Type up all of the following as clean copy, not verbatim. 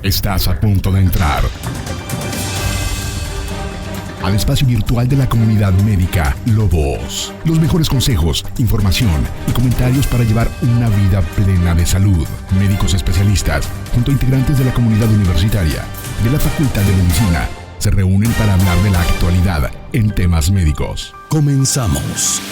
Estás a punto de entrar al espacio virtual de la comunidad médica Lobos. Los mejores consejos, información y comentarios para llevar una vida plena de salud. Médicos especialistas, junto a integrantes de la comunidad universitaria, de la Facultad de Medicina, se reúnen para hablar de la actualidad en temas médicos. Comenzamos.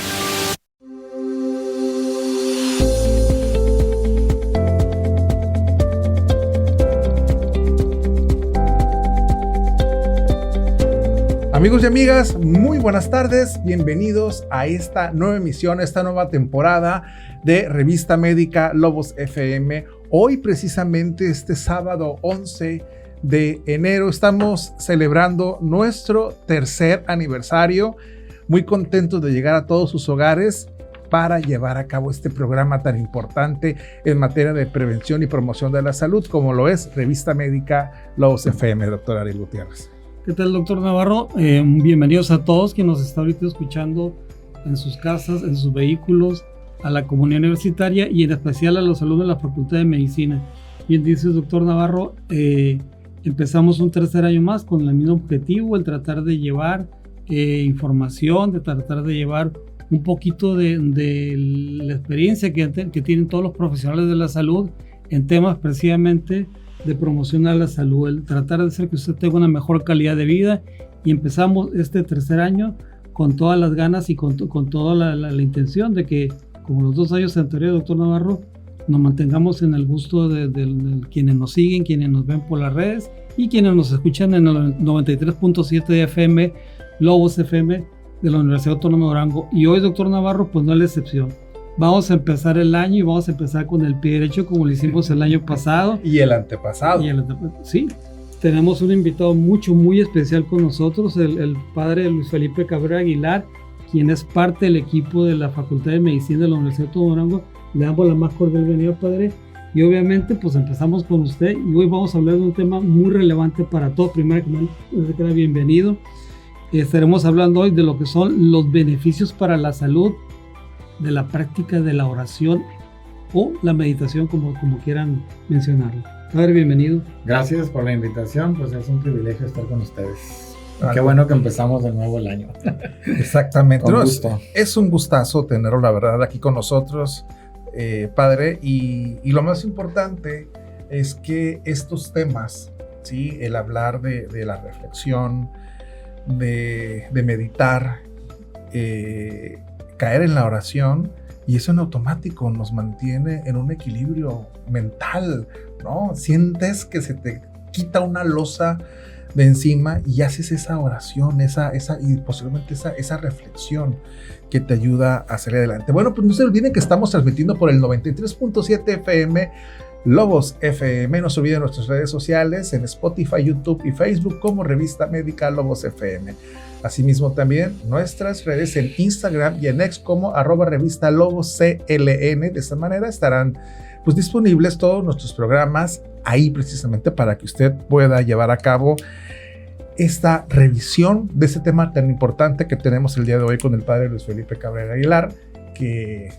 Amigos y amigas, muy buenas tardes, bienvenidos a esta nueva emisión, esta nueva temporada de Revista Médica Lobos FM. Hoy precisamente este sábado 11 de enero estamos celebrando nuestro tercer aniversario, muy contentos de llegar a todos sus hogares para llevar a cabo este programa tan importante en materia de prevención y promoción de la salud como lo es Revista Médica Lobos FM, doctor Ariel Gutiérrez. ¿Qué tal, doctor Navarro? Bienvenidos a todos quienes nos están ahorita escuchando en sus casas, en sus vehículos, a la comunidad universitaria y en especial a los alumnos de la Facultad de Medicina. Bien dice el doctor Navarro, empezamos un tercer año más con el mismo objetivo, el tratar de llevar información, de tratar de llevar un poquito de la experiencia que tienen todos los profesionales de la salud en temas precisamente de promocionar la salud, el tratar de hacer que usted tenga una mejor calidad de vida, y empezamos este tercer año con todas las ganas y con toda la intención de que, como los 2 años anteriores, doctor Navarro, nos mantengamos en el gusto de quienes nos siguen, quienes nos ven por las redes y quienes nos escuchan en el 93.7 de FM, Lobos FM de la Universidad Autónoma de Durango. Y hoy, doctor Navarro, pues no es la excepción. Vamos a empezar el año y vamos a empezar con el pie derecho como lo hicimos el año pasado. Y el antepasado. Sí, tenemos un invitado muy especial con nosotros, el padre Luis Felipe Cabrera Aguilar, quien es parte del equipo de la Facultad de Medicina de la Universidad Autónoma de Durango. Le damos la más cordial bienvenida, padre. Y obviamente pues empezamos con usted y hoy vamos a hablar de un tema muy relevante para todos. Primero que nada, bienvenido. Estaremos hablando hoy de lo que son los beneficios para la salud de la práctica de la oración o la meditación, como quieran mencionarlo. Padre, bienvenido. Gracias por la invitación, pues es un privilegio estar con ustedes. Qué bueno que empezamos de nuevo el año. Exactamente. Con gusto. Es un gustazo tenerlo, la verdad, aquí con nosotros, padre, y lo más importante es que estos temas, ¿sí? El hablar de la reflexión, de meditar, caer en la oración, y eso en automático nos mantiene en un equilibrio mental, ¿no? Sientes que se te quita una losa de encima y haces esa oración, y posiblemente esa reflexión que te ayuda a salir adelante. Bueno, pues no se olviden que estamos transmitiendo por el 93.7 FM Lobos FM. No se olviden nuestras redes sociales en Spotify, YouTube y Facebook como Revista Médica Lobos FM. Asimismo también nuestras redes en Instagram y en X como @revista Lobos CLN. De esta manera estarán pues disponibles todos nuestros programas ahí precisamente para que usted pueda llevar a cabo esta revisión de este tema tan importante que tenemos el día de hoy con el padre Luis Felipe Cabrera Aguilar, que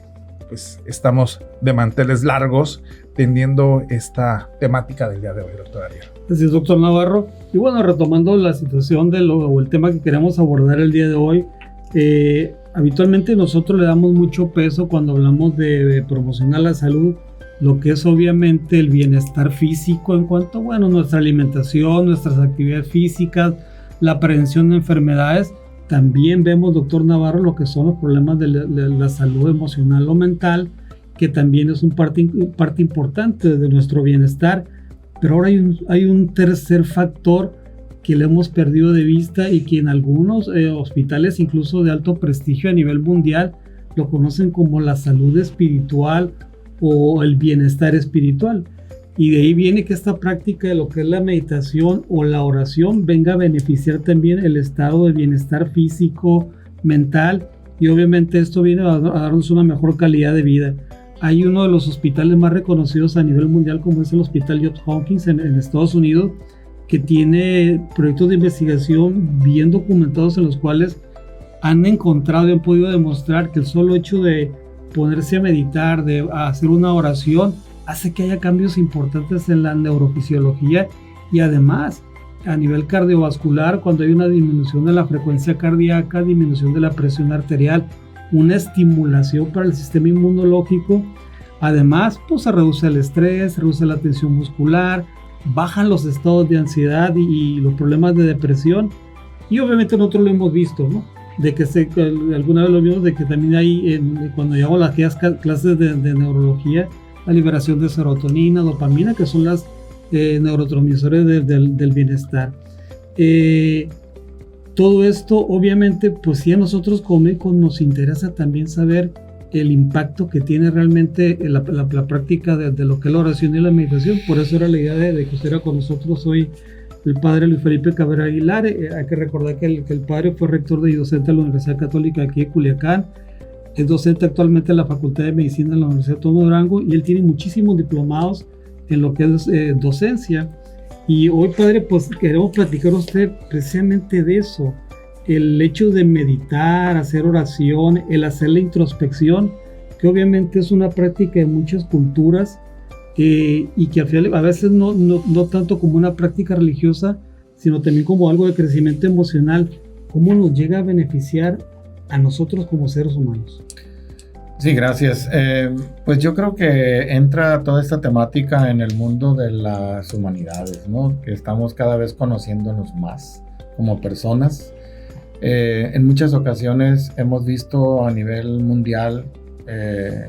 pues estamos de manteles largos teniendo esta temática del día de hoy, doctor Ariel. Así es, doctor Navarro. Y bueno, retomando la situación o el tema que queremos abordar el día de hoy, habitualmente nosotros le damos mucho peso cuando hablamos de promocionar la salud, lo que es obviamente el bienestar físico en cuanto a nuestra alimentación, nuestras actividades físicas, la prevención de enfermedades. También vemos, doctor Navarro, lo que son los problemas de la salud emocional o mental, que también es una parte importante de nuestro bienestar. Pero ahora hay un tercer factor que le hemos perdido de vista y que en algunos hospitales, incluso de alto prestigio a nivel mundial, lo conocen como la salud espiritual o el bienestar espiritual. Y de ahí viene que esta práctica de lo que es la meditación o la oración venga a beneficiar también el estado de bienestar físico, mental, y obviamente esto viene a darnos una mejor calidad de vida. Hay uno de los hospitales más reconocidos a nivel mundial, como es el Hospital Johns Hopkins en Estados Unidos, que tiene proyectos de investigación bien documentados en los cuales han encontrado y han podido demostrar que el solo hecho de ponerse a meditar, de hacer una oración, hace que haya cambios importantes en la neurofisiología y además a nivel cardiovascular, cuando hay una disminución de la frecuencia cardíaca, disminución de la presión arterial, una estimulación para el sistema inmunológico. Además, pues se reduce el estrés, se reduce la tensión muscular, bajan los estados de ansiedad y los problemas de depresión. Y obviamente nosotros lo hemos visto, ¿no? De que alguna vez lo vimos, de que también hay, cuando llevamos las clases de neurología, la liberación de serotonina, dopamina, que son las neurotransmisores del bienestar. Todo esto, obviamente, pues sí, a nosotros como médicos nos interesa también saber el impacto que tiene realmente la práctica de lo que es la oración y la meditación. Por eso era la idea de que estuviera con nosotros hoy el padre Luis Felipe Cabrera Aguilar. Hay que recordar que el padre fue rector y docente de la Universidad Católica aquí de Culiacán. Es docente actualmente en la Facultad de Medicina de la Universidad Autónoma de Durango y él tiene muchísimos diplomados en lo que es docencia. Y hoy, padre, pues queremos platicar a usted precisamente de eso. El hecho de meditar, hacer oración, el hacer la introspección, que obviamente es una práctica de muchas culturas y que al final a veces no tanto como una práctica religiosa, sino también como algo de crecimiento emocional. ¿Cómo nos llega a beneficiar a nosotros como seres humanos? Sí, gracias. Pues yo creo que entra toda esta temática en el mundo de las humanidades, ¿no? Que estamos cada vez conociéndonos más como personas. En muchas ocasiones hemos visto a nivel mundial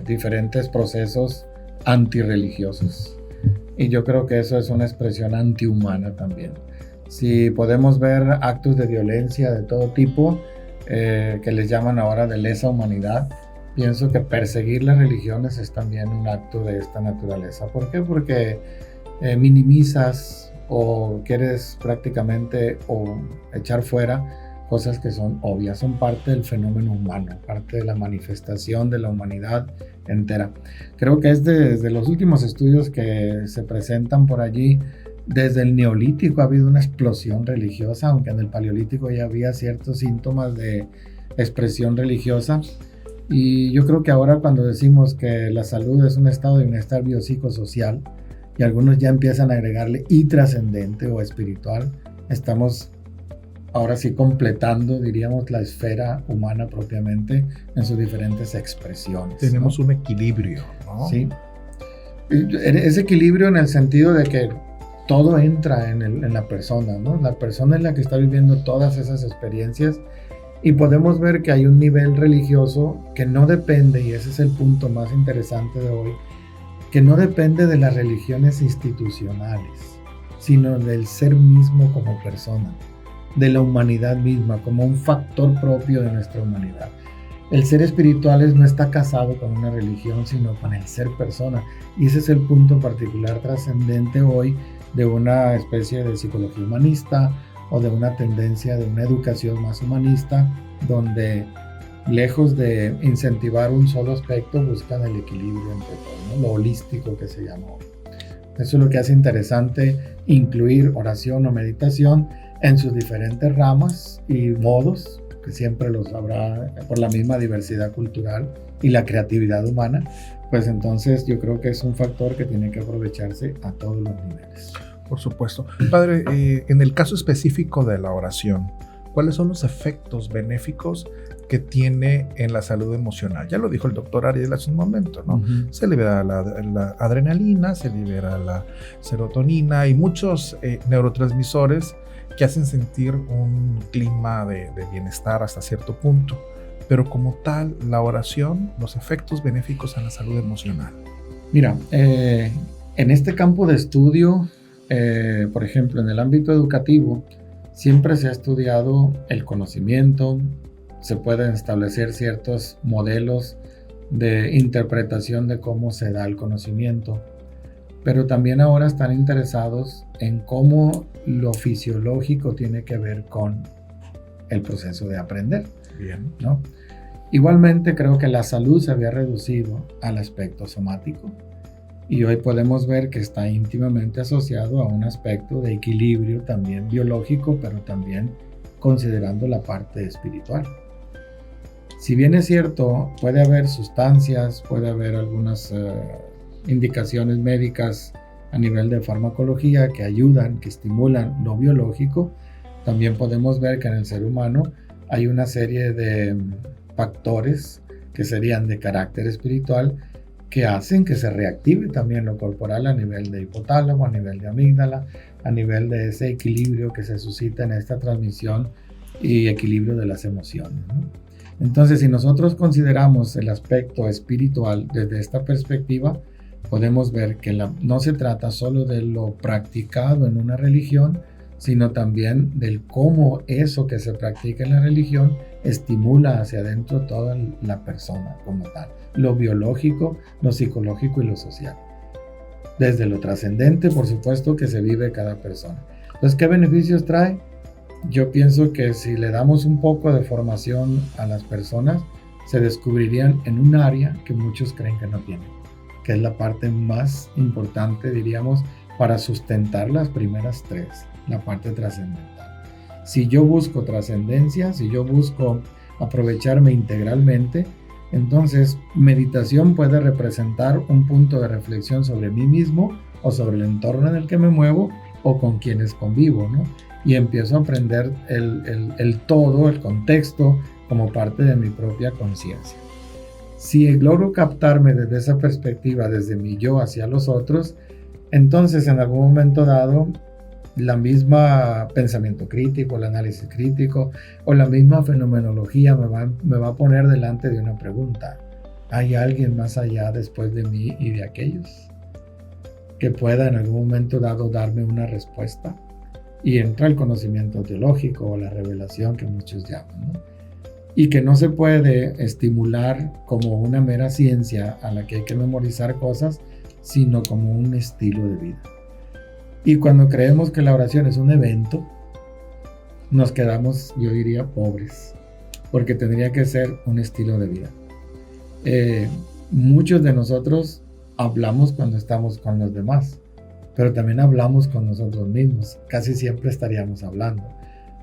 diferentes procesos antirreligiosos y yo creo que eso es una expresión antihumana también. Si podemos ver actos de violencia de todo tipo que les llaman ahora de lesa humanidad, pienso que perseguir las religiones es también un acto de esta naturaleza. ¿Por qué? Porque minimizas o quieres prácticamente o echar fuera cosas que son obvias, son parte del fenómeno humano, parte de la manifestación de la humanidad entera. Creo que es desde los últimos estudios que se presentan por allí, desde el Neolítico ha habido una explosión religiosa, aunque en el Paleolítico ya había ciertos síntomas de expresión religiosa. Y yo creo que ahora cuando decimos que la salud es un estado de bienestar biopsicosocial, y algunos ya empiezan a agregarle y trascendente o espiritual, estamos ahora sí completando, diríamos, la esfera humana propiamente en sus diferentes expresiones. Tenemos, ¿no?, un equilibrio, ¿no? Sí. Ese equilibrio en el sentido de que todo entra en la persona, ¿no? La persona es la que está viviendo todas esas experiencias y podemos ver que hay un nivel religioso que no depende, y ese es el punto más interesante de hoy, que no depende de las religiones institucionales, sino del ser mismo como persona, de la humanidad misma, como un factor propio de nuestra humanidad. El ser espiritual no está casado con una religión, sino con el ser persona. Y ese es el punto particular trascendente hoy de una especie de psicología humanista o de una tendencia de una educación más humanista, donde lejos de incentivar un solo aspecto, buscan el equilibrio entre todo, ¿no? Lo holístico que se llama hoy. Eso es lo que hace interesante incluir oración o meditación en sus diferentes ramas y modos, que siempre los habrá por la misma diversidad cultural y la creatividad humana. Pues entonces yo creo que es un factor que tiene que aprovecharse a todos los niveles. Por supuesto. Padre, en el caso específico de la oración, ¿cuáles son los efectos benéficos que tiene en la salud emocional? Ya lo dijo el doctor Ariel hace un momento, ¿no? Uh-huh. Se libera la adrenalina, se libera la serotonina y muchos neurotransmisores que hacen sentir un clima de bienestar hasta cierto punto. Pero como tal, la oración, los efectos benéficos en la salud emocional. Mira, en este campo de estudio, por ejemplo, en el ámbito educativo, siempre se ha estudiado el conocimiento, se pueden establecer ciertos modelos de interpretación de cómo se da el conocimiento, pero también ahora están interesados en cómo lo fisiológico tiene que ver con el proceso de aprender. Bien, ¿no? Igualmente creo que la salud se había reducido al aspecto somático y hoy podemos ver que está íntimamente asociado a un aspecto de equilibrio también biológico, pero también considerando la parte espiritual. Si bien es cierto, puede haber sustancias, puede haber algunas indicaciones médicas a nivel de farmacología que ayudan, que estimulan lo biológico, también podemos ver que en el ser humano hay una serie de factores que serían de carácter espiritual que hacen que se reactive también lo corporal a nivel de hipotálamo, a nivel de amígdala, a nivel de ese equilibrio que se suscita en esta transmisión y equilibrio de las emociones, ¿no? Entonces, si nosotros consideramos el aspecto espiritual desde esta perspectiva, podemos ver que no se trata solo de lo practicado en una religión, sino también del cómo eso que se practica en la religión estimula hacia adentro toda la persona como tal, lo biológico, lo psicológico y lo social. Desde lo trascendente, por supuesto, que se vive cada persona. Entonces, ¿qué beneficios trae? Yo pienso que si le damos un poco de formación a las personas, se descubrirían en un área que muchos creen que no tienen, que es la parte más importante, diríamos, para sustentar las primeras tres, la parte trascendental. Si yo busco trascendencia, si yo busco aprovecharme integralmente, entonces meditación puede representar un punto de reflexión sobre mí mismo o sobre el entorno en el que me muevo o con quienes convivo, ¿no? Y empiezo a aprender el todo, el contexto, como parte de mi propia conciencia. Si logro captarme desde esa perspectiva, desde mi yo hacia los otros, entonces en algún momento dado, la misma pensamiento crítico, el análisis crítico o la misma fenomenología me va a poner delante de una pregunta. ¿Hay alguien más allá después de mí y de aquellos que pueda en algún momento dado darme una respuesta? Y entra el conocimiento teológico o la revelación que muchos llaman, ¿no? Y que no se puede estimular como una mera ciencia a la que hay que memorizar cosas, sino como un estilo de vida. Y cuando creemos que la oración es un evento, nos quedamos, yo diría, pobres, porque tendría que ser un estilo de vida. Muchos de nosotros hablamos cuando estamos con los demás, pero también hablamos con nosotros mismos. Casi siempre estaríamos hablando.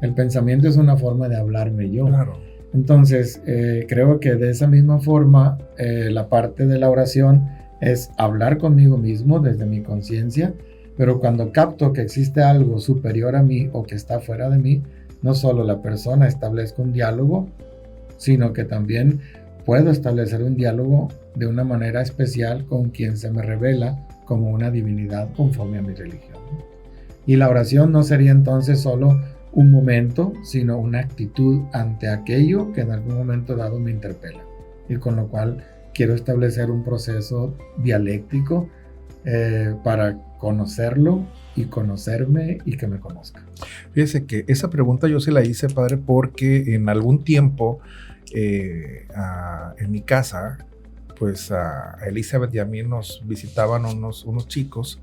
El pensamiento es una forma de hablarme yo. Claro. Entonces, creo que de esa misma forma, la parte de la oración es hablar conmigo mismo desde mi conciencia, pero cuando capto que existe algo superior a mí o que está fuera de mí, no solo la persona establezca un diálogo, sino que también puedo establecer un diálogo de una manera especial con quien se me revela como una divinidad conforme a mi religión. Y la oración no sería entonces solo un momento, sino una actitud ante aquello que en algún momento dado me interpela, y con lo cual quiero establecer un proceso dialéctico para conocerlo y conocerme y que me conozca. Fíjese que esa pregunta yo se la hice, padre, porque en algún tiempo en mi casa, pues a Elizabeth y a mí nos visitaban unos chicos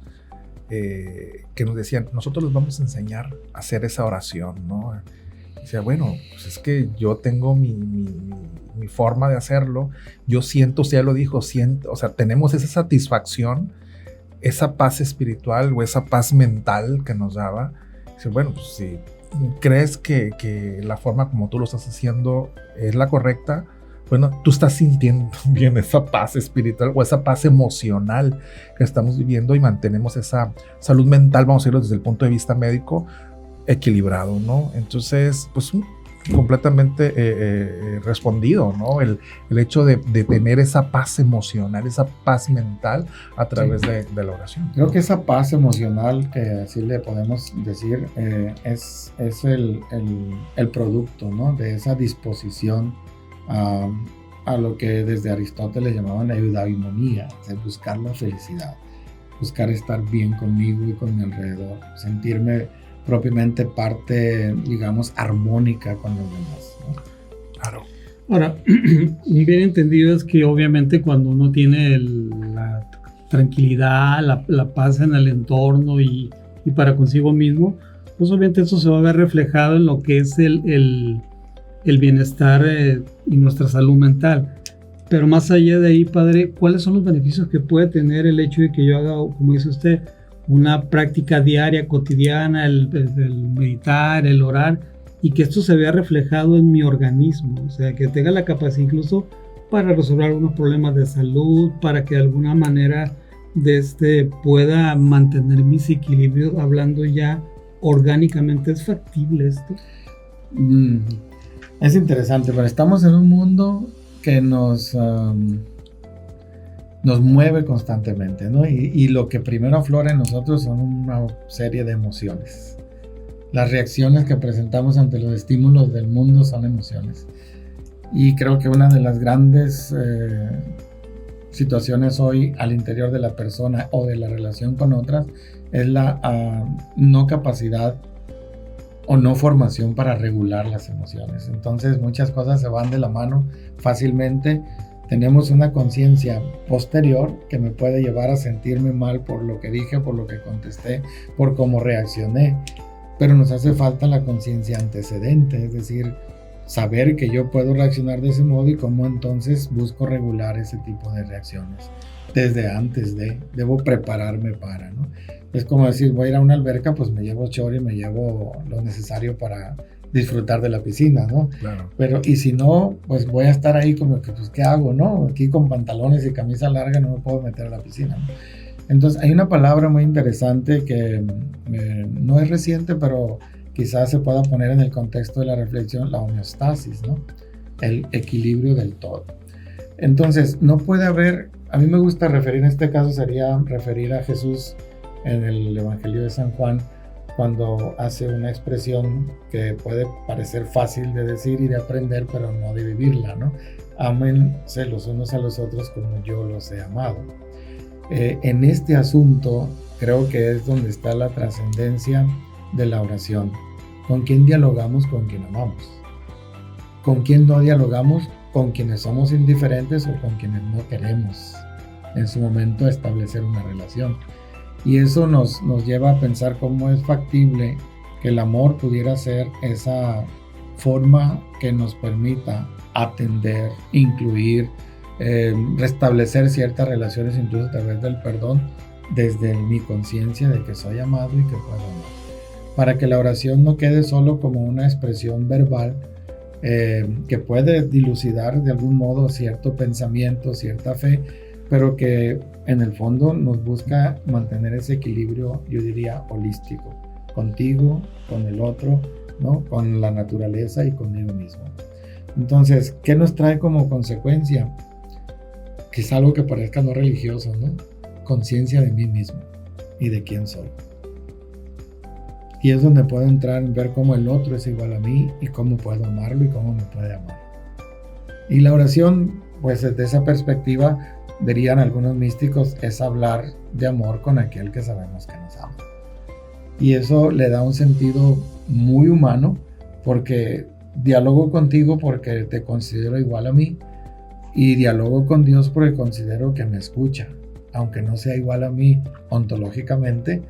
que nos decían, nosotros les vamos a enseñar a hacer esa oración, ¿no? Decía, bueno, pues es que yo tengo mi forma de hacerlo, yo siento, usted ya lo dijo, siento, o sea, tenemos esa satisfacción, esa paz espiritual o esa paz mental que nos daba. Dice, bueno, pues si crees que la forma como tú lo estás haciendo es la correcta, bueno, tú estás sintiendo bien esa paz espiritual o esa paz emocional que estamos viviendo y mantenemos esa salud mental, vamos a decirlo desde el punto de vista médico, equilibrado, ¿no? Entonces, pues completamente respondido, ¿no? El hecho de tener esa paz emocional, esa paz mental a través de la oración. Creo que esa paz emocional, que así le podemos decir, es el producto, ¿no? De esa disposición a lo que desde Aristóteles llamaban la eudaimonía, es buscar la felicidad, buscar estar bien conmigo y con mi alrededor, sentirme propiamente parte, digamos, armónica con los demás, ¿no? Claro. Ahora, bien entendido es que obviamente cuando uno tiene la tranquilidad, la paz en el entorno y para consigo mismo, pues obviamente eso se va a ver reflejado en lo que es el bienestar y nuestra salud mental. Pero más allá de ahí, padre, ¿cuáles son los beneficios que puede tener el hecho de que yo haga, como dice usted, una práctica diaria, cotidiana, el meditar, el orar, y que esto se vea reflejado en mi organismo? O sea, que tenga la capacidad incluso para resolver algunos problemas de salud, para que de alguna manera pueda mantener mis equilibrios, hablando ya orgánicamente? ¿Es factible esto? Es interesante, pero estamos en un mundo que nos mueve constantemente, ¿no? Y lo que primero aflora en nosotros son una serie de emociones. Las reacciones que presentamos ante los estímulos del mundo son emociones. Y creo que una de las grandes situaciones hoy al interior de la persona o de la relación con otras es la no capacidad o no formación para regular las emociones. Entonces muchas cosas se van de la mano fácilmente. Tenemos una conciencia posterior que me puede llevar a sentirme mal por lo que dije, por lo que contesté, por cómo reaccioné. Pero nos hace falta la conciencia antecedente, es decir, saber que yo puedo reaccionar de ese modo y cómo entonces busco regular ese tipo de reacciones. Desde antes debo prepararme para, ¿no? Es como decir, voy a ir a una alberca, pues me llevo short y me llevo lo necesario para disfrutar de la piscina, ¿no? Claro. Pero, y si no, pues voy a estar ahí como que, pues, ¿qué hago, no? Aquí con pantalones y camisa larga no me puedo meter a la piscina, ¿no? Entonces, hay una palabra muy interesante que no es reciente, pero quizás se pueda poner en el contexto de la reflexión, la homeostasis, ¿no? El equilibrio del todo. Entonces, no puede haber, a mí me gusta referir, en este caso sería referir a Jesús en el Evangelio de San Juan, cuando hace una expresión que puede parecer fácil de decir y de aprender, pero no de vivirla, ¿no? Ámense los unos a los otros como yo los he amado. En este asunto creo que es donde está la trascendencia de la oración. ¿Con quién dialogamos? Con quien amamos. ¿Con quién no dialogamos? Con quienes somos indiferentes o con quienes no queremos en su momento establecer una relación. Y eso nos lleva a pensar cómo es factible que el amor pudiera ser esa forma que nos permita atender, incluir, restablecer ciertas relaciones, incluso a través del perdón, desde mi conciencia de que soy amado y que puedo amar. Para que la oración no quede solo como una expresión verbal que puede dilucidar de algún modo cierto pensamiento, cierta fe, pero que en el fondo nos busca mantener ese equilibrio, yo diría, holístico, contigo, con el otro, ¿no? Con la naturaleza y conmigo mismo. Entonces, ¿qué nos trae como consecuencia? Quizá algo que parezca no religioso, ¿no? Conciencia de mí mismo y de quién soy. Y es donde puedo entrar en ver cómo el otro es igual a mí y cómo puedo amarlo y cómo me puede amar. Y la oración, pues desde esa perspectiva, dirían algunos místicos, es hablar de amor con aquel que sabemos que nos ama. Y eso le da un sentido muy humano, porque dialogo contigo porque te considero igual a mí, y dialogo con Dios porque considero que me escucha. Aunque no sea igual a mí ontológicamente,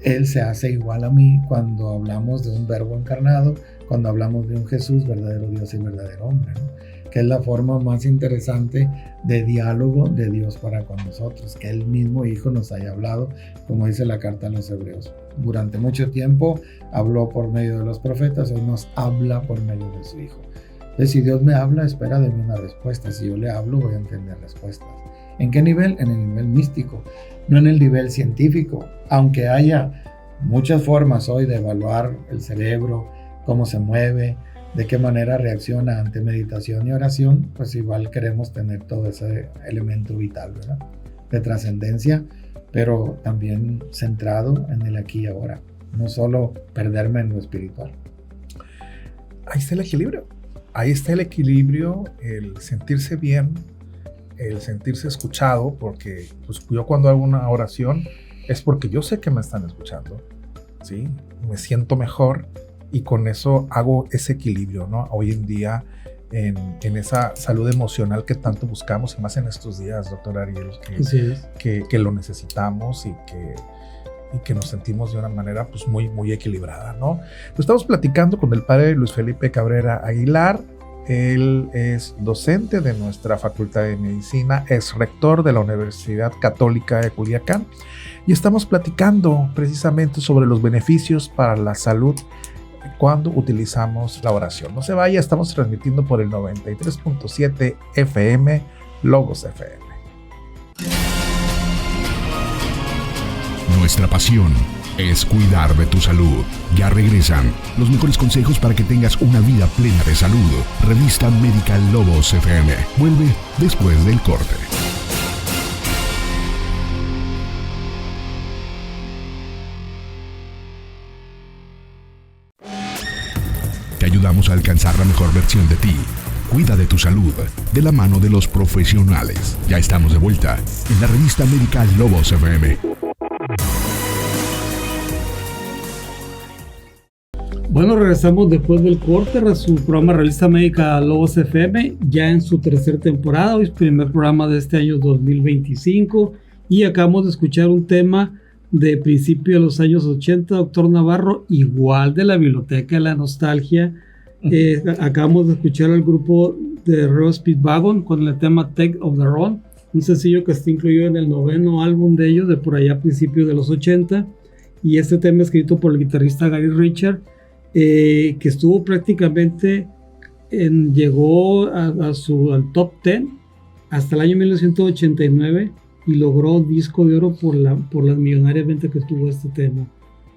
Él se hace igual a mí cuando hablamos de un verbo encarnado, cuando hablamos de un Jesús, verdadero Dios y verdadero hombre, ¿no? Que es la forma más interesante de diálogo de Dios para con nosotros, que el mismo Hijo nos haya hablado, como dice la carta a los Hebreos. Durante mucho tiempo habló por medio de los profetas, hoy nos habla por medio de su Hijo. Entonces, si Dios me habla, espera de mí una respuesta. Si yo le hablo, voy a entender respuestas. ¿En qué nivel? En el nivel místico, no en el nivel científico. Aunque haya muchas formas hoy de evaluar el cerebro, cómo se mueve, de qué manera reacciona ante meditación y oración, pues igual queremos tener todo ese elemento vital, ¿verdad? De trascendencia, pero también centrado en el aquí y ahora, no solo perderme en lo espiritual. Ahí está el equilibrio. Ahí está el equilibrio, el sentirse bien, el sentirse escuchado, porque pues, yo cuando hago una oración es porque yo sé que me están escuchando, ¿sí? Me siento mejor y con eso hago ese equilibrio, ¿no? Hoy en día en esa salud emocional que tanto buscamos, y más en estos días, doctor Ariel, que lo necesitamos y que nos sentimos de una manera pues muy, muy equilibrada, ¿no? Pues estamos platicando con el padre Luis Felipe Cabrera Aguilar. Él es docente de nuestra Facultad de Medicina, es rector de la Universidad Católica de Culiacán, y estamos platicando precisamente sobre los beneficios para la salud cuando utilizamos la oración. No se vaya, estamos transmitiendo por el 93.7 FM, Logos FM. Nuestra pasión es cuidar de tu salud. Ya regresan los mejores consejos para que tengas una vida plena de salud. Revista Médica Lobos FM. Vuelve después del corte. Te ayudamos a alcanzar la mejor versión de ti. Cuida de tu salud de la mano de los profesionales. Ya estamos de vuelta en la revista Médica Lobos FM. Bueno, regresamos después del corte a su programa Revista Médica Lobos FM, ya en su tercera temporada. Hoy es el primer programa de este año 2025 y acabamos de escuchar un tema de principio de los años 80, doctor Navarro, igual de la Biblioteca de la Nostalgia. Acabamos de escuchar al grupo de Royal Speedwagon con el tema Take of the Run, un sencillo que está incluido en el 9º álbum de ellos de por allá a principios de los 80, y este tema escrito por el guitarrista Gary Richard, que estuvo prácticamente llegó al top 10 hasta el año 1989 y logró disco de oro por las millonarias ventas que tuvo este tema.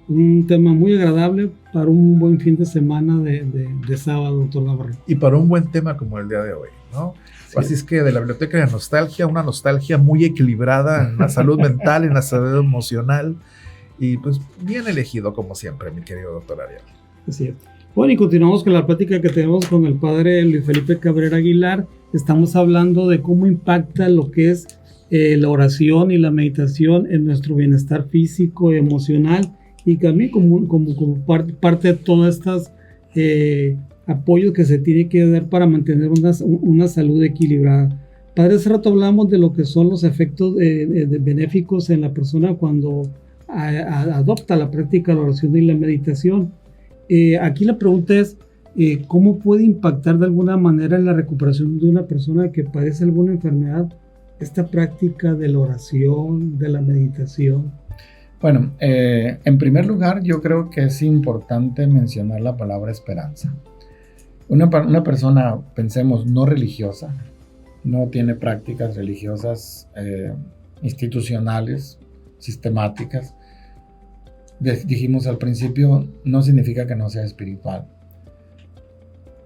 Un tema muy agradable para un buen fin de semana de sábado, doctor Navarro. Y para un buen tema como el día de hoy, ¿no? Sí. Así es que de la Biblioteca de la Nostalgia, una nostalgia muy equilibrada en la salud mental, en la salud emocional, y pues bien elegido como siempre, mi querido doctor Ariel. Así es. Bueno, y continuamos con la plática que tenemos con el padre Luis Felipe Cabrera Aguilar. Estamos hablando de cómo impacta lo que es la oración y la meditación en nuestro bienestar físico y emocional, y también como parte de todas estas apoyos que se tiene que dar para mantener una salud equilibrada. Padre, hace rato hablamos de lo que son los efectos benéficos en la persona cuando adopta la práctica de la oración y la meditación. Aquí la pregunta es, ¿cómo puede impactar de alguna manera en la recuperación de una persona que padece alguna enfermedad esta práctica de la oración, de la meditación? Bueno, en primer lugar, yo creo que es importante mencionar la palabra esperanza. Una persona, pensemos, no religiosa, no tiene prácticas religiosas institucionales, sistemáticas. Dijimos al principio, no significa que no sea espiritual.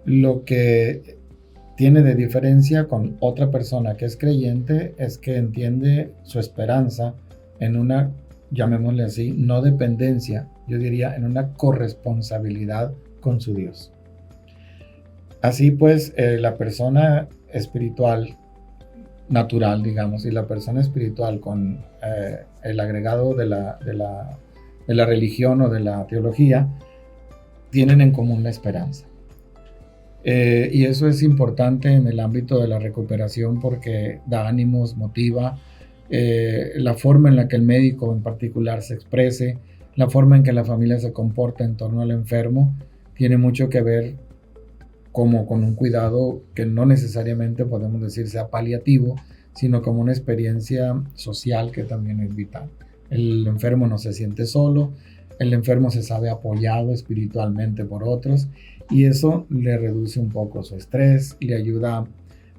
Lo que tiene de diferencia con otra persona que es creyente es que entiende su esperanza en una, llamémosle así, no dependencia, yo diría en una corresponsabilidad con su Dios. Así pues, la persona espiritual natural, digamos, y la persona espiritual con el agregado de la religión o de la teología, tienen en común la esperanza. Y eso es importante en el ámbito de la recuperación porque da ánimos, motiva, la forma en la que el médico en particular se exprese, la forma en que la familia se comporta en torno al enfermo, tiene mucho que ver como con un cuidado que no necesariamente podemos decir sea paliativo, sino como una experiencia social que también es vital. El enfermo no se siente solo, el enfermo se sabe apoyado espiritualmente por otros y eso le reduce un poco su estrés, le ayuda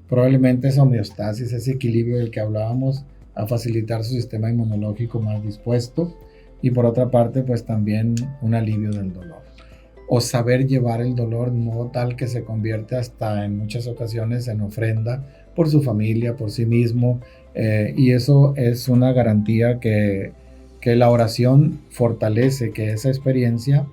probablemente esa homeostasis, ese equilibrio del que hablábamos, a facilitar su sistema inmunológico más dispuesto y por otra parte pues también un alivio del dolor o saber llevar el dolor de modo tal que se convierte hasta en muchas ocasiones en ofrenda por su familia, por sí mismo, y eso es una garantía que la oración fortalece que esa experiencia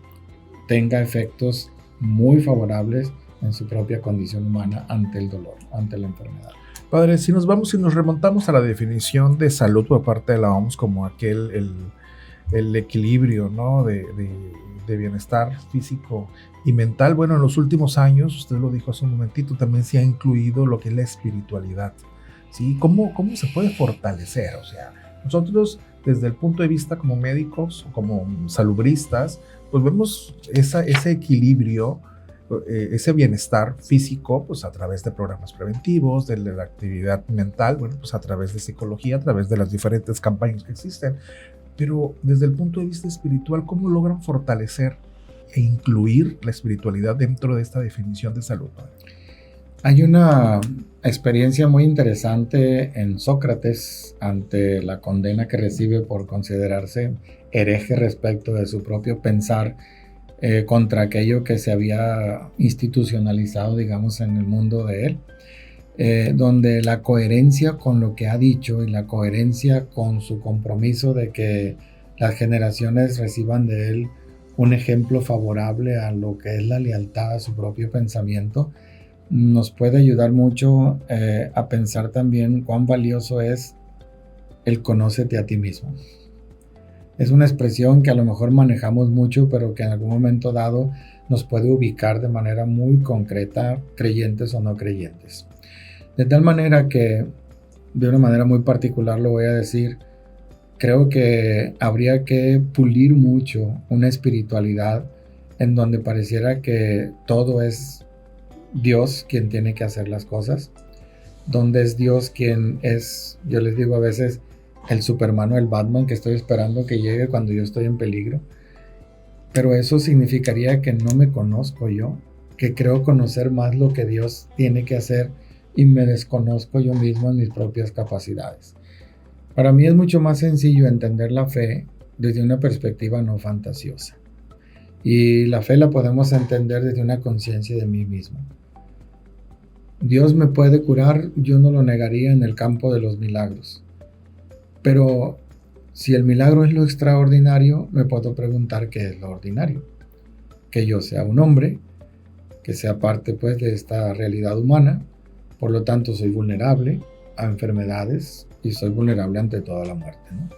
tenga efectos muy favorables en su propia condición humana ante el dolor, ante la enfermedad. Padre, si nos remontamos a la definición de salud por parte de la OMS como el equilibrio, ¿no? de bienestar físico y mental, bueno, en los últimos años, usted lo dijo hace un momentito, también se ha incluido lo que es la espiritualidad, ¿sí? ¿Cómo se puede fortalecer? O sea, nosotros desde el punto de vista como médicos, como salubristas, pues vemos ese equilibrio, ese bienestar físico, pues a través de programas preventivos, de la actividad mental, bueno, pues a través de psicología, a través de las diferentes campañas que existen. Pero desde el punto de vista espiritual, ¿cómo logran fortalecer e incluir la espiritualidad dentro de esta definición de salud? Hay una experiencia muy interesante en Sócrates ante la condena que recibe por considerarse hereje respecto de su propio pensar contra aquello que se había institucionalizado, digamos, en el mundo de él, donde la coherencia con lo que ha dicho y la coherencia con su compromiso de que las generaciones reciban de él un ejemplo favorable a lo que es la lealtad a su propio pensamiento, nos puede ayudar mucho a pensar también cuán valioso es el conócete a ti mismo. Es una expresión que a lo mejor manejamos mucho, pero que en algún momento dado nos puede ubicar de manera muy concreta, creyentes o no creyentes. De tal manera que, de una manera muy particular lo voy a decir, creo que habría que pulir mucho una espiritualidad en donde pareciera que todo es Dios quien tiene que hacer las cosas, donde es Dios quien es, yo les digo a veces, el Superman o el Batman que estoy esperando que llegue cuando yo estoy en peligro. Pero eso significaría que no me conozco yo, que creo conocer más lo que Dios tiene que hacer y me desconozco yo mismo en mis propias capacidades. Para mí es mucho más sencillo entender la fe desde una perspectiva no fantasiosa. Y la fe la podemos entender desde una conciencia de mí mismo. Dios me puede curar, yo no lo negaría en el campo de los milagros. Pero si el milagro es lo extraordinario, me puedo preguntar qué es lo ordinario. Que yo sea un hombre, que sea parte pues de esta realidad humana, por lo tanto soy vulnerable a enfermedades y soy vulnerable ante toda la muerte, ¿no?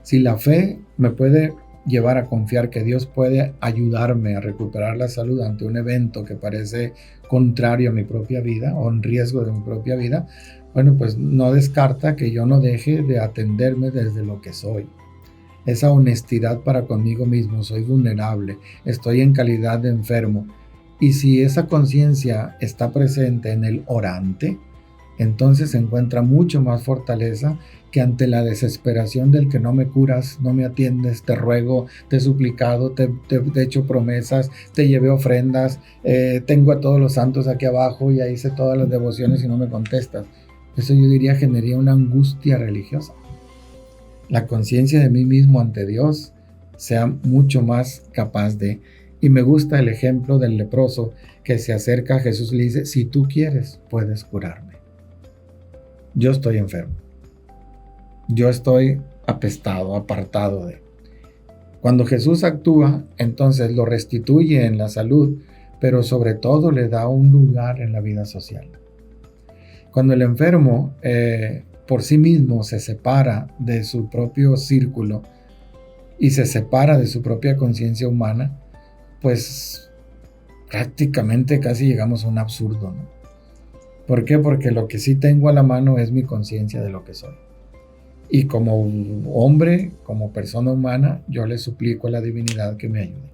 Si la fe me puede llevar a confiar que Dios puede ayudarme a recuperar la salud ante un evento que parece contrario a mi propia vida o en riesgo de mi propia vida, bueno, pues no descarta que yo no deje de atenderme desde lo que soy. Esa honestidad para conmigo mismo, soy vulnerable, estoy en calidad de enfermo. Y si esa conciencia está presente en el orante, entonces se encuentra mucho más fortaleza que ante la desesperación del que no me curas, no me atiendes, te ruego, te he suplicado, te he hecho promesas, te llevé ofrendas, tengo a todos los santos aquí abajo, ya hice todas las devociones y no me contestas. Eso yo diría generaría una angustia religiosa. La conciencia de mí mismo ante Dios sea mucho más capaz de... Y me gusta el ejemplo del leproso que se acerca a Jesús y le dice, si tú quieres, puedes curarme. Yo estoy enfermo. Yo estoy apestado, apartado de... Cuando Jesús actúa, entonces lo restituye en la salud, pero sobre todo le da un lugar en la vida social. Cuando el enfermo por sí mismo se separa de su propio círculo y se separa de su propia conciencia humana, pues prácticamente casi llegamos a un absurdo, ¿no? ¿Por qué? Porque lo que sí tengo a la mano es mi conciencia de lo que soy. Y como hombre, como persona humana, yo le suplico a la divinidad que me ayude.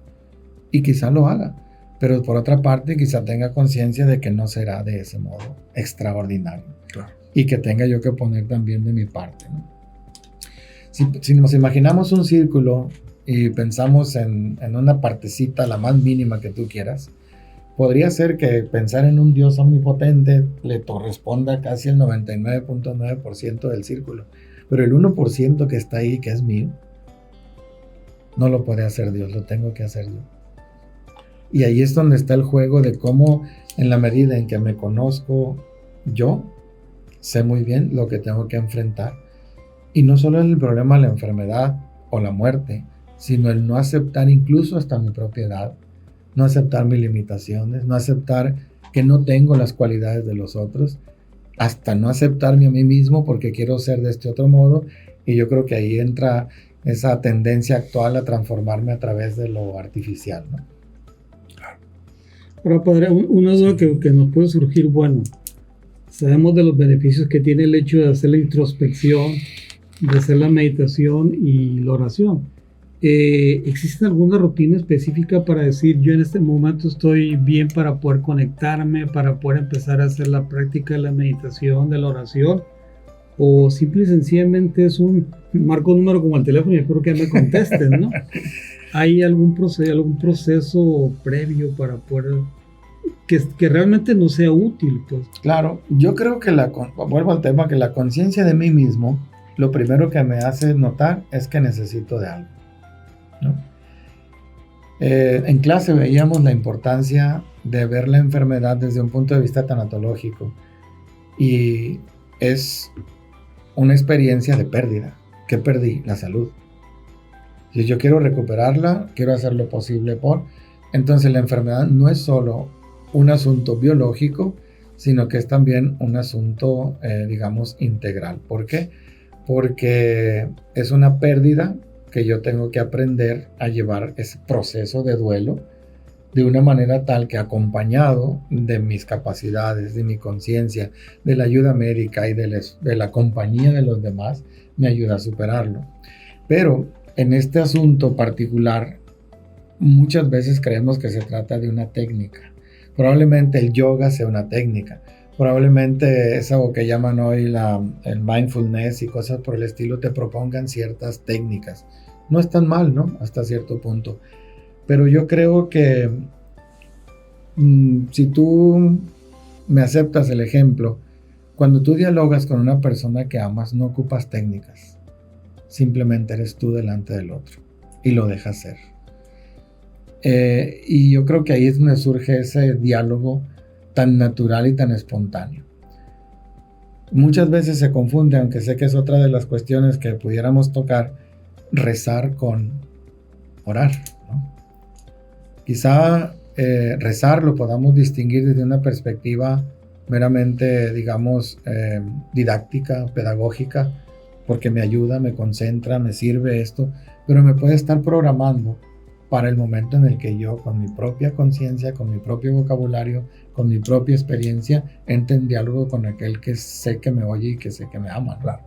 Y quizá lo haga. Pero por otra parte, quizá tenga conciencia de que no será de ese modo extraordinario. Claro. Y que tenga yo que poner también de mi parte, ¿no? Si nos imaginamos un círculo y pensamos en una partecita, la más mínima que tú quieras, podría ser que pensar en un Dios omnipotente le corresponda casi el 99.9% del círculo. Pero el 1% que está ahí, que es mío, no lo puede hacer Dios, lo tengo que hacer yo. Y ahí es donde está el juego de cómo, en la medida en que me conozco yo, sé muy bien lo que tengo que enfrentar. Y no solo es el problema de la enfermedad o la muerte, sino el no aceptar incluso hasta mi propia edad, no aceptar mis limitaciones, no aceptar que no tengo las cualidades de los otros, hasta no aceptarme a mí mismo porque quiero ser de este otro modo. Y yo creo que ahí entra esa tendencia actual a transformarme a través de lo artificial, ¿no? Ahora, padre, una duda que nos puede surgir, bueno, sabemos de los beneficios que tiene el hecho de hacer la introspección, de hacer la meditación y la oración. ¿Existe alguna rutina específica para decir yo en este momento estoy bien para poder conectarme, para poder empezar a hacer la práctica de la meditación, de la oración? ¿O simple y sencillamente es un marco número como el teléfono y espero que me contesten, ¿no? ¿Hay algún proceso previo para poder que realmente no sea útil, pues? Claro, yo creo que vuelvo al tema, que la conciencia de mí mismo, lo primero que me hace notar es que necesito de algo. ¿no? En clase veíamos la importancia de ver la enfermedad desde un punto de vista tanatológico, y es una experiencia de pérdida. ¿Qué perdí? La salud. Si yo quiero recuperarla, quiero hacer lo posible por... Entonces la enfermedad no es solo un asunto biológico, sino que es también un asunto, digamos, integral. ¿Por qué? Porque es una pérdida que yo tengo que aprender a llevar ese proceso de duelo de una manera tal que, acompañado de mis capacidades, de mi conciencia, de la ayuda médica y de la compañía de los demás, me ayuda a superarlo. Pero en este asunto particular, muchas veces creemos que se trata de una técnica. Probablemente el yoga sea una técnica. Probablemente eso que llaman hoy el mindfulness y cosas por el estilo te propongan ciertas técnicas. No es tan mal, ¿no? Hasta cierto punto. Pero yo creo que si tú me aceptas el ejemplo, cuando tú dialogas con una persona que amas, no ocupas técnicas. Simplemente eres tú delante del otro y lo dejas ser. Y yo creo que ahí es donde surge ese diálogo tan natural y tan espontáneo. Muchas veces se confunde, aunque sé que es otra de las cuestiones que pudiéramos tocar, rezar con orar, ¿no? Quizá rezar lo podamos distinguir desde una perspectiva meramente, digamos, didáctica, pedagógica, porque me ayuda, me concentra, me sirve esto, pero me puede estar programando para el momento en el que yo, con mi propia conciencia, con mi propio vocabulario, con mi propia experiencia, entre en diálogo con aquel que sé que me oye y que sé que me ama, ¿no? Claro.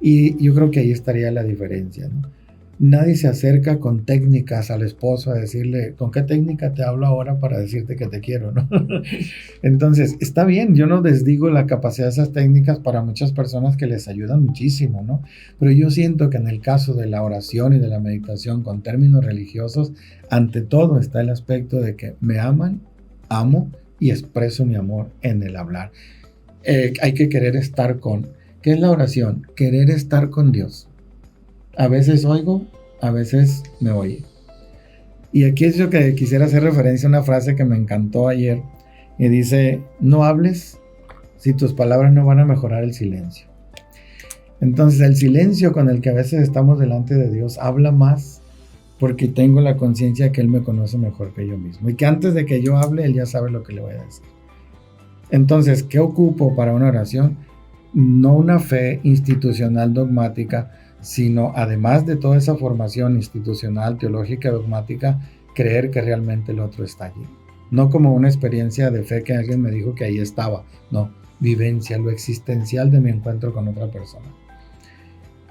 Y yo creo que ahí estaría la diferencia, ¿no? Nadie se acerca con técnicas al esposo a decirle, ¿con qué técnica te hablo ahora para decirte que te quiero, ¿no? Entonces, está bien, yo no desdigo la capacidad de esas técnicas para muchas personas que les ayudan muchísimo, ¿no? Pero yo siento que en el caso de la oración y de la meditación con términos religiosos, ante todo está el aspecto de que me aman, amo y expreso mi amor en el hablar. Hay que querer estar con. ¿Qué es la oración? Querer estar con Dios. A veces oigo, a veces me oye. Y aquí es yo que quisiera hacer referencia a una frase que me encantó ayer, y dice, no hables si tus palabras no van a mejorar el silencio. Entonces el silencio con el que a veces estamos delante de Dios habla más, porque tengo la conciencia que Él me conoce mejor que yo mismo, y que antes de que yo hable, Él ya sabe lo que le voy a decir. Entonces, ¿qué ocupo para una oración? No una fe institucional dogmática, sino, además de toda esa formación institucional, teológica, dogmática, creer que realmente el otro está allí. No como una experiencia de fe que alguien me dijo que ahí estaba, no, vivencia, lo existencial de mi encuentro con otra persona,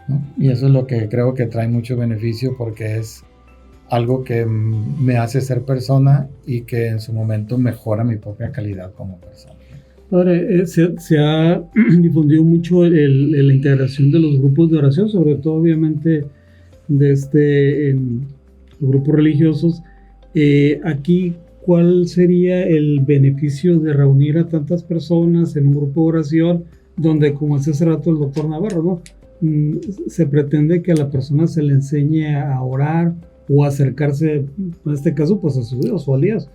¿no? Y eso es lo que creo que trae mucho beneficio, porque es algo que me hace ser persona y que en su momento mejora mi propia calidad como persona. Padre, se ha difundido mucho la integración de los grupos de oración, sobre todo obviamente en los grupos religiosos. Aquí, ¿cuál sería el beneficio de reunir a tantas personas en un grupo de oración donde, como decía hace rato el doctor Navarro, ¿no? Se pretende que a la persona se le enseñe a orar o a acercarse, en este caso, pues a su Dios o a Dios?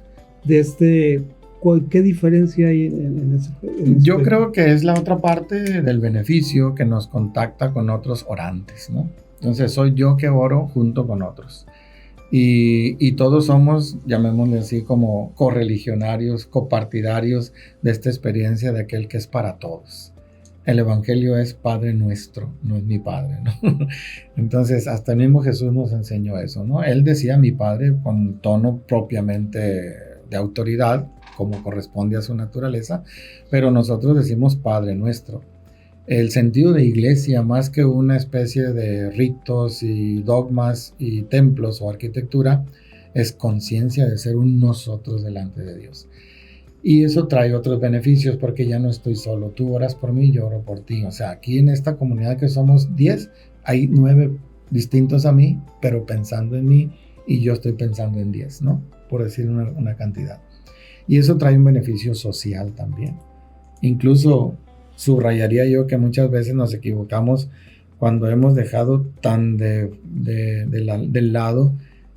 ¿Qué diferencia hay en ese? Yo creo que es la otra parte del beneficio que nos contacta con otros orantes, ¿no? Entonces soy yo que oro junto con otros. Y todos somos, llamémosle así, como correligionarios, copartidarios de esta experiencia de aquel que es para todos. El evangelio es Padre nuestro, no es mi Padre, ¿no? Entonces, hasta el mismo Jesús nos enseñó eso, ¿no? Él decía mi Padre con tono propiamente de autoridad, como corresponde a su naturaleza, pero nosotros decimos Padre nuestro. El sentido de iglesia, más que una especie de ritos y dogmas y templos o arquitectura, es conciencia de ser un nosotros delante de Dios. Y eso trae otros beneficios, porque ya no estoy solo. Tú oras por mí, yo oro por ti. O sea, aquí en esta comunidad que somos 10, hay 9 distintos a mí, pero pensando en mí, y yo estoy pensando en 10, ¿no? Por decir una cantidad. Y eso trae un beneficio social también. Incluso subrayaría yo que muchas veces nos equivocamos cuando hemos dejado tan del lado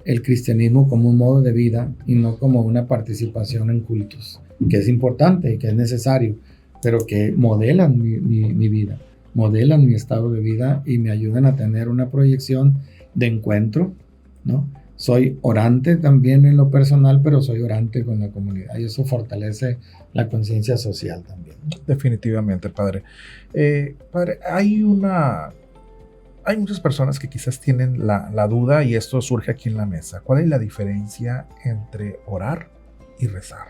el cristianismo como un modo de vida y no como una participación en cultos, que es importante y que es necesario, pero que modelan mi vida, modelan mi estado de vida y me ayudan a tener una proyección de encuentro, ¿no? Soy orante también en lo personal, pero soy orante con la comunidad y eso fortalece la conciencia social también. Definitivamente, padre. Padre, hay muchas personas que quizás tienen la duda y esto surge aquí en la mesa. ¿Cuál es la diferencia entre orar y rezar?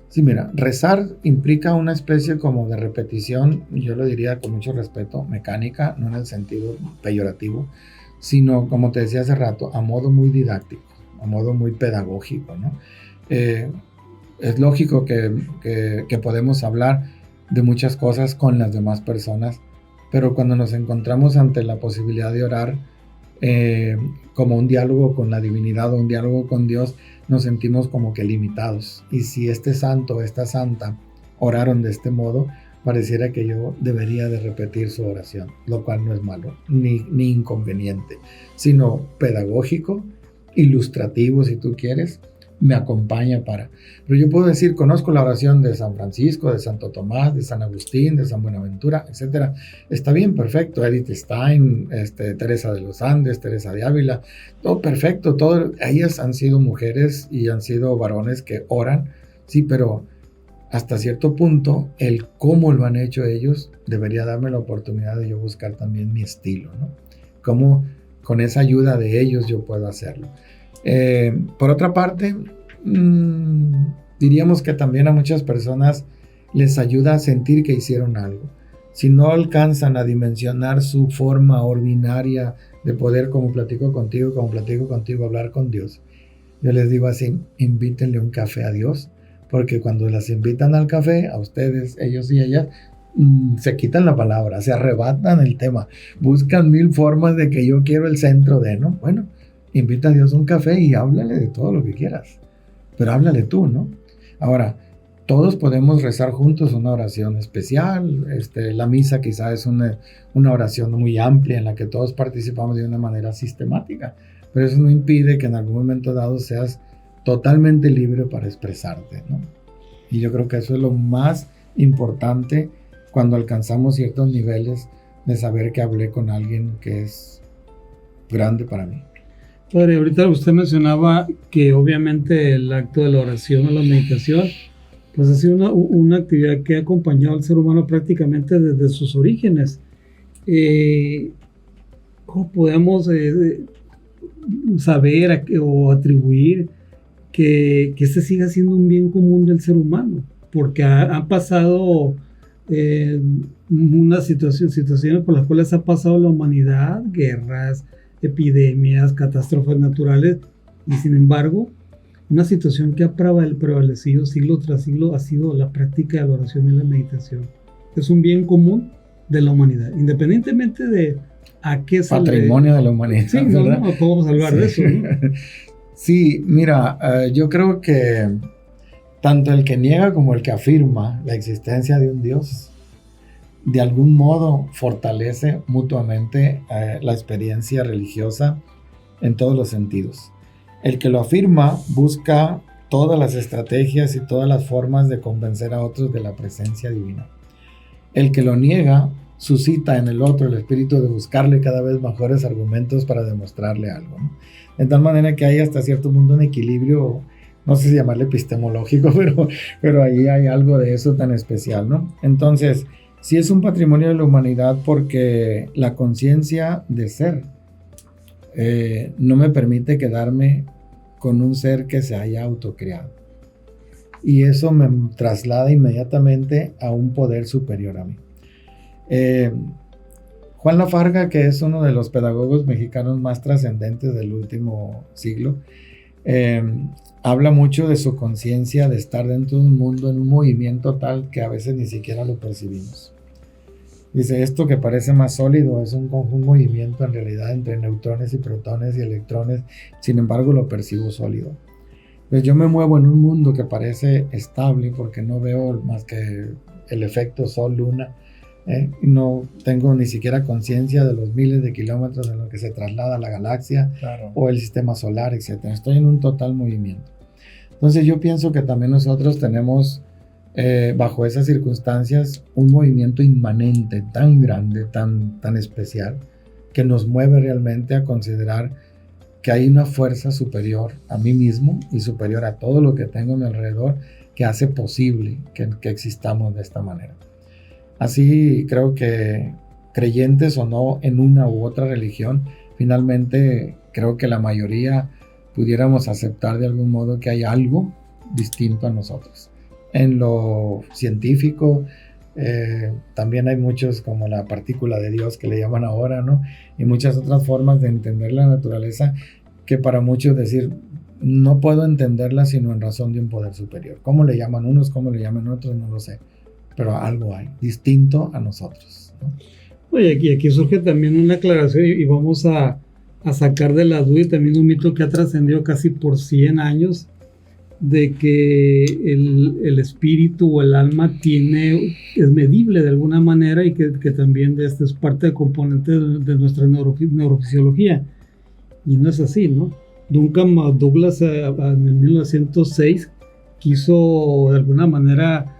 Sí, mira, rezar implica una especie como de repetición, yo lo diría con mucho respeto, mecánica, no en el sentido peyorativo, sino, como te decía hace rato, a modo muy didáctico, a modo muy pedagógico, ¿no? Es lógico que podemos hablar de muchas cosas con las demás personas, pero cuando nos encontramos ante la posibilidad de orar como un diálogo con la divinidad o un diálogo con Dios, nos sentimos como que limitados. Y si este santo o esta santa oraron de este modo, pareciera que yo debería de repetir su oración, lo cual no es malo, ni inconveniente, sino pedagógico, ilustrativo si tú quieres, me acompaña para. Pero yo puedo decir, conozco la oración de San Francisco, de Santo Tomás, de San Agustín, de San Buenaventura, etc. Está bien, perfecto. Edith Stein, Teresa de los Andes, Teresa de Ávila, todo perfecto. Ellas han sido mujeres y han sido varones que oran, sí, pero hasta cierto punto, el cómo lo han hecho ellos debería darme la oportunidad de yo buscar también mi estilo, ¿no? Cómo con esa ayuda de ellos yo puedo hacerlo. Por otra parte, diríamos que también a muchas personas les ayuda a sentir que hicieron algo. Si no alcanzan a dimensionar su forma ordinaria de poder, como platico contigo, hablar con Dios, yo les digo así, invítenle un café a Dios, porque cuando las invitan al café, a ustedes, ellos y ellas, se quitan la palabra, se arrebatan el tema, buscan mil formas de que yo quiero el centro de, ¿no? Bueno, invita a Dios a un café y háblale de todo lo que quieras, pero háblale tú, ¿no? Ahora, todos podemos rezar juntos una oración especial, la misa quizá es una oración muy amplia en la que todos participamos de una manera sistemática, pero eso no impide que en algún momento dado seas totalmente libre para expresarte, ¿no? Y yo creo que eso es lo más importante cuando alcanzamos ciertos niveles de saber que hablé con alguien que es grande para mí. Padre, ahorita usted mencionaba que obviamente el acto de la oración o la meditación pues ha sido una actividad que ha acompañado al ser humano prácticamente desde sus orígenes. ¿Cómo podemos saber o atribuir que este siga siendo un bien común del ser humano? Porque han pasado unas situaciones por las cuales ha pasado la humanidad, guerras, epidemias, catástrofes naturales, y sin embargo, una situación que ha prevalecido siglo tras siglo ha sido la práctica de la oración y la meditación. Es un bien común de la humanidad, independientemente de a qué se patrimonio de la humanidad. Sí, no podemos hablar de eso, ¿no? Sí, mira, yo creo que tanto el que niega como el que afirma la existencia de un Dios, de algún modo fortalece mutuamente la experiencia religiosa en todos los sentidos. El que lo afirma busca todas las estrategias y todas las formas de convencer a otros de la presencia divina. El que lo niega suscita en el otro el espíritu de buscarle cada vez mejores argumentos para demostrarle algo, ¿no? De tal manera que hay hasta cierto punto un equilibrio, no sé si llamarle epistemológico, pero ahí hay algo de eso tan especial, ¿no? Entonces, sí es un patrimonio de la humanidad porque la conciencia de ser no me permite quedarme con un ser que se haya autocreado. Y eso me traslada inmediatamente a un poder superior a mí. Juan Lafarga, que es uno de los pedagogos mexicanos más trascendentes del último siglo, habla mucho de su conciencia de estar dentro de un mundo, en un movimiento tal que a veces ni siquiera lo percibimos. Dice, esto que parece más sólido es un movimiento en realidad entre neutrones y protones y electrones, sin embargo lo percibo sólido. Pues yo me muevo en un mundo que parece estable porque no veo más que el efecto sol-luna, Y no tengo ni siquiera conciencia de los miles de kilómetros en los que se traslada la galaxia o el sistema solar, etc. Estoy en un total movimiento. Entonces yo pienso que también nosotros tenemos, bajo esas circunstancias, un movimiento inmanente tan grande, tan especial, que nos mueve realmente a considerar que hay una fuerza superior a mí mismo y superior a todo lo que tengo a mi alrededor, que hace posible que existamos de esta manera. Así creo que, creyentes o no en una u otra religión, finalmente creo que la mayoría pudiéramos aceptar de algún modo que hay algo distinto a nosotros. En lo científico, también hay muchos, como la partícula de Dios que le llaman ahora, ¿no? Y muchas otras formas de entender la naturaleza que para muchos decir, no puedo entenderla sino en razón de un poder superior. ¿Cómo le llaman unos, cómo le llaman otros? No lo sé. Pero algo hay, distinto a nosotros, ¿no? Oye, aquí surge también una aclaración y vamos a sacar de la duda también un mito que ha trascendido casi por 100 años, de que el espíritu o el alma es medible de alguna manera y que también este es parte de componente de nuestra neurofisiología. Y no es así, ¿no? Duncan Douglas en el 1906 quiso de alguna manera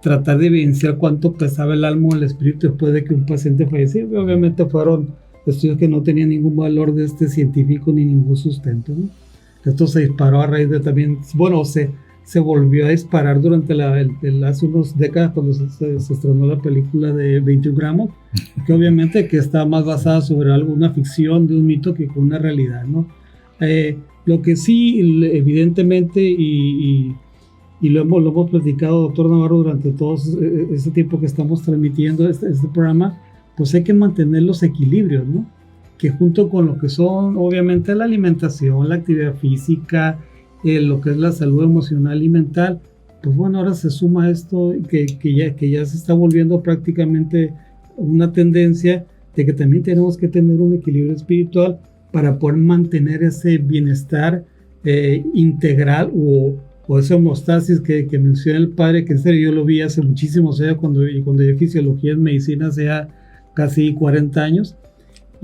tratar de evidenciar cuánto pesaba el alma o el espíritu después de que un paciente falleció. Obviamente fueron estudios que no tenían ningún valor científico ni ningún sustento, ¿no? Esto se disparó a raíz de también, bueno, se volvió a disparar durante hace unas décadas cuando se estrenó la película de 21 gramos, que obviamente que está más basada sobre alguna ficción de un mito que con una realidad, ¿no? Lo que sí, evidentemente, y lo hemos platicado, doctor Navarro, durante todo este tiempo que estamos transmitiendo este programa, pues hay que mantener los equilibrios, ¿no? Que junto con lo que son obviamente la alimentación, la actividad física, lo que es la salud emocional y mental, pues bueno, ahora se suma esto que ya se está volviendo prácticamente una tendencia de que también tenemos que tener un equilibrio espiritual para poder mantener ese bienestar integral o esa homeostasis que menciona el padre, que en serio yo lo vi hace muchísimos años cuando yo fisiología en medicina hace ya casi 40 años.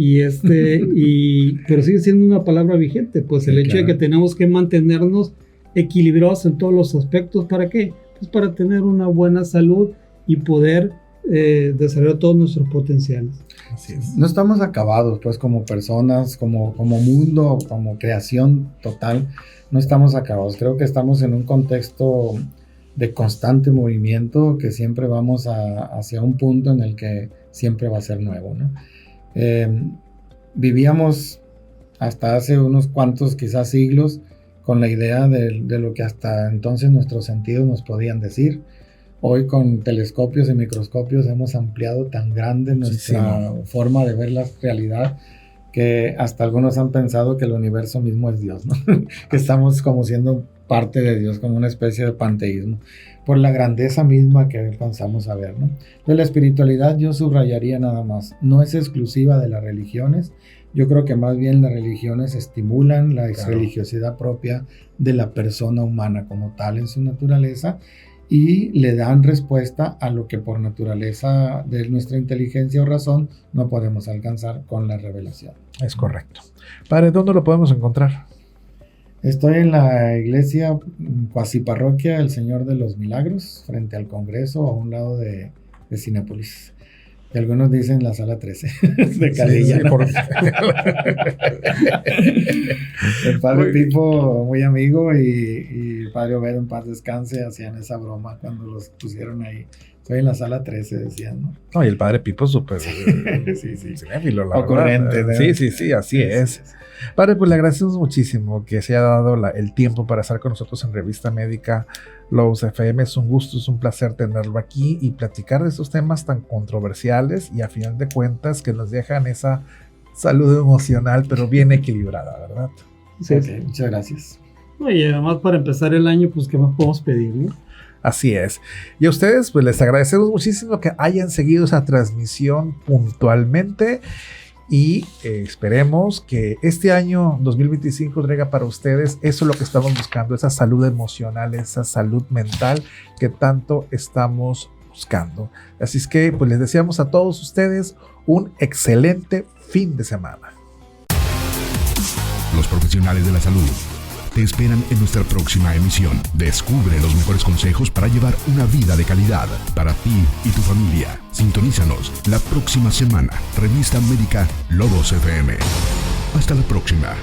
Pero sigue siendo una palabra vigente, pues sí, el hecho de que tenemos que mantenernos equilibrados en todos los aspectos. ¿Para qué? Pues para tener una buena salud y poder desarrollar todos nuestros potenciales. Así es. No estamos acabados, pues, como personas, como mundo, como creación total, no estamos acabados. Creo que estamos en un contexto de constante movimiento, que siempre vamos hacia un punto en el que siempre va a ser nuevo, ¿no? Vivíamos hasta hace unos cuantos quizás siglos con la idea de lo que hasta entonces nuestros sentidos nos podían decir. Hoy con telescopios y microscopios hemos ampliado tan grande nuestra forma de ver la realidad que hasta algunos han pensado que el universo mismo es Dios, ¿no? Que estamos como siendo parte de Dios, como una especie de panteísmo, por la grandeza misma que alcanzamos a ver, ¿no? De la espiritualidad yo subrayaría nada más, no es exclusiva de las religiones. Yo creo que más bien las religiones estimulan la religiosidad propia de la persona humana como tal en su naturaleza y le dan respuesta a lo que por naturaleza de nuestra inteligencia o razón no podemos alcanzar con la revelación. Es correcto. Padre, ¿dónde lo podemos encontrar? Estoy en la iglesia cuasi parroquia El Señor de los Milagros, frente al Congreso, a un lado de Cinépolis. Y algunos dicen la sala 13 de Calilla. Sí, ¿no? El padre Pipo, muy amigo, y el padre Obed, en paz descanse, hacían esa broma cuando los pusieron ahí. Estoy en la sala 13, decían, ¿no? No, y el padre Pipo es súper cinéfilo, la ocurrente, ¿no? Sí, así es. Padre, pues le agradecemos muchísimo que se haya dado el tiempo para estar con nosotros en Revista Médica Lobos FM. Es un gusto, es un placer tenerlo aquí y platicar de estos temas tan controversiales y a final de cuentas que nos dejan esa salud emocional pero bien equilibrada, ¿verdad? Sí, okay, muchas gracias. Y además para empezar el año, pues ¿qué más podemos pedir, no? Así es. Y a ustedes pues les agradecemos muchísimo que hayan seguido esa transmisión puntualmente. Y esperemos que este año 2025 traiga para ustedes eso es lo que estamos buscando, esa salud emocional, esa salud mental que tanto estamos buscando. Así es que pues les deseamos a todos ustedes un excelente fin de semana. Los profesionales de la salud te esperan en nuestra próxima emisión. Descubre los mejores consejos para llevar una vida de calidad para ti y tu familia. Sintonízanos la próxima semana. Revista Médica Lobos FM. Hasta la próxima.